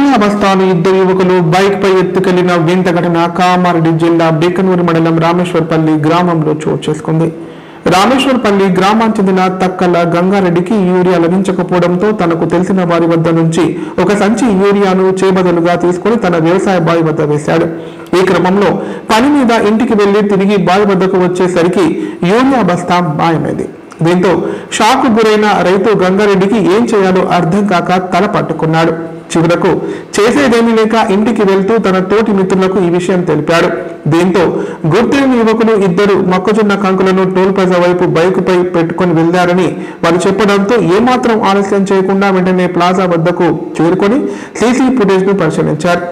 Urea బస్తాను ఇద్దరు యువకులు bike పై ఎత్తుకెళ్లిన వింత ఘటన కామారెడ్డి జిల్లా బేకనూరు మండలం రామేశ్వర్పల్లి గ్రామంలో చోటు చేసుకుంది. రామేశ్వర్పల్లి గ్రామానికి చెందిన తక్కల గంగారెడ్డికి యూరియా లభించకపోవడంతో తనకు తెలిసిన వారి వద్ద నుంచి ఒక సంచి యూరియాను చేబదులుగా తీసుకుని తన వ్యవసాయ బావి వద్ద వేశాడు. ఈ క్రమంలో పని మీద ఇంటికి వెళ్లి తిరిగి బావి వద్దకు వచ్చేసరికి యూరియా బస్తా మాయమైంది. దీంతో షాక్ గురైన రైతు గంగారెడ్డికి ఏం చేయాలో అర్థం కాక తల పట్టుకున్నాడు. చివరకు చేసేదేమీ లేక ఇంటికి వెళ్తూ తన తోటి మిత్రులకు ఈ విషయం తెలిపాడు. దీంతో గుర్తెరిగిన యువకులు ఇద్దరు మొక్కజొన్న కంకులను టోల్ ప్లాజా వైపు బైకుపై పెట్టుకుని వెళ్లారని వారు చెప్పడంతో ఏమాత్రం ఆలస్యం చేయకుండా వెంటనే ప్లాజా వద్దకు చేరుకొని సీసీ ఫుటేజ్ ను పరిశీలించారు.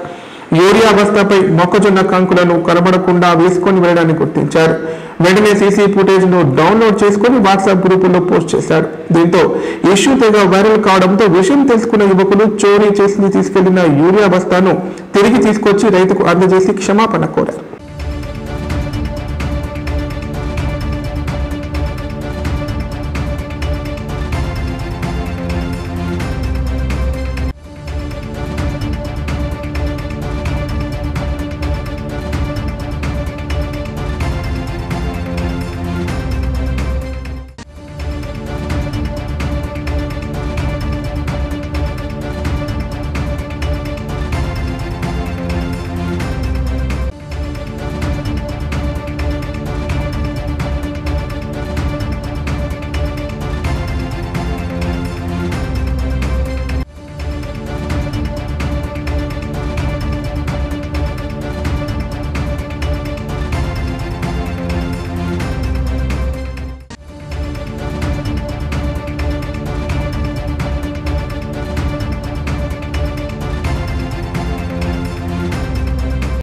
యూరియా బస్తాపై మొక్కజొన్న కంకులను కనబడకుండా వేసుకొని వెళ్లడాన్ని గుర్తించారు. వెంటనే సీసీ ఫుటేజ్ ను డౌన్లోడ్ చేసుకుని వాట్సాప్ గ్రూపుల్లో పోస్ట్ చేశారు. దీంతో ఇష్యూ తెగ వైరల్ కావడంతో విషయం తెలుసుకున్న యువకులు చోరీ చేసి తీసుకెళ్లిన యూరియా బస్తాను తిరిగి తీసుకొచ్చి రైతుకు అందజేసి క్షమాపణ కోరారు.